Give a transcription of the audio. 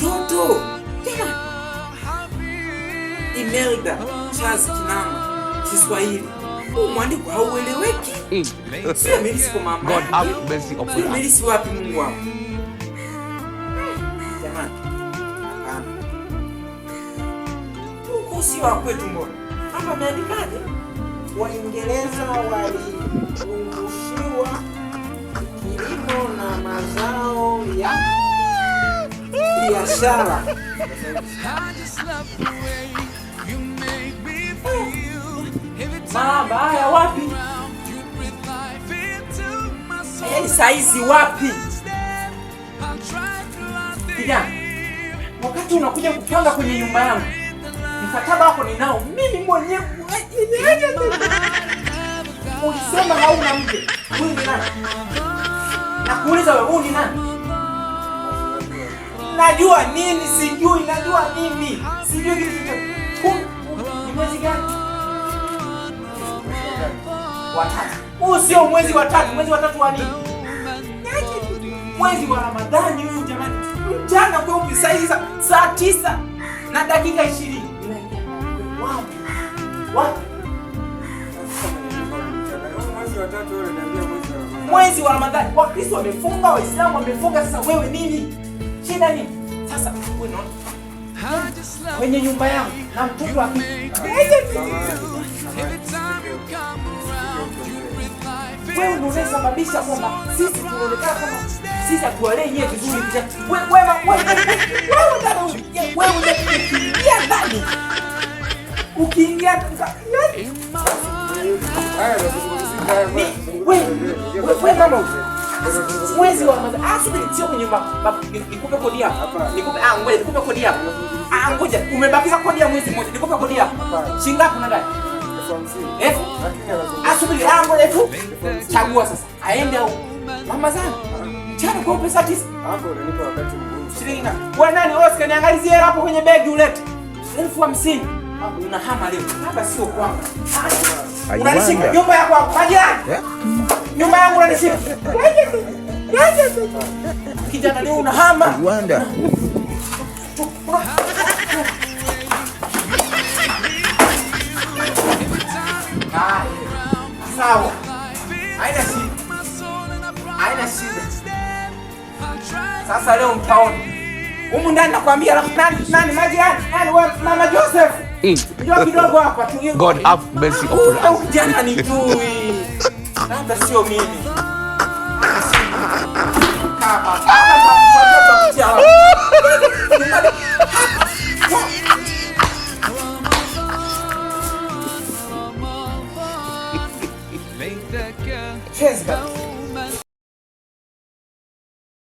mtoto. Imelda Charles Kinama Kiswahili. Mwandiko haueleweki. Sio Melisi kwa mama. God have mercy upon us. Sio Melisi wapi Mungu wangu? Jamani. Hapana. Huko si wa kwetu mbona? Hapa ameandikaje? Waingereza walirushiwa kilimo na mazao ya biashara. Mabaya wapi? Saizi wapi? Kijana, wakati unakuja kupanga kwenye nyumba yangu, mkataba wako ninao mimi mwenyewe. Ulisema hauna mke. Huyu ni nani? Nakuuliza wewe, huyu ni nani? Najua nini? Sijui. Najua nini? Sijui kitu chochote. Ni mwezi gani? Watatu. Huu sio mwezi wa tatu. Mwezi wa tatu wa nini? Mwezi wa Ramadhani huyu jamani. Mchana kweupe saa 9 na dakika 20. Wapi? Wapi? Mwezi wa Ramadhani. Wakristo wamefunga, Waislamu wamefunga, sasa wewe nini? Shida nini? Sasa wewe unaona? Kwenye nyumba yangu na mtoto wa wewe unasababisha kwamba sisi tunaonekana kama sisi hatuwalee yeye vizuri. Wewe unakimbia ndani. Ukiingia wewe mama mwezi wa Ramadhani. Subiri, sio kwenye nyumba. Nikupe kodi yako. Ngoja nikupe kodi yako. Ngoja, umebakiza kodi ya mwezi mmoja. Nikupe kodi yako. Shilingi ngapi unadai? 50. Subiri, ngoja tu. Chagua sasa. Aende au Ramadhani. Mchana kwa pesa 9. Hapo unanipa wakati mgumu. Shilingi ngapi? Wewe nani Oscar, niangalizie hapo kwenye begi ulete. 50,000. Unahama leo. Hapa sio kwamba. Unanishika nyumba yako hapo. Majirani. Nyumba yangu unanishika. Kijana leo unahama. Rwanda. Sawa. Haina shida. Sasa leo mtaona. Humu ndani nakwambia nani majirani? Nani wewe Mama Joseph? Ndio kidogo hapa tu. God have mercy upon us. Kijana ni tui. Labda sio mimi. Cheza.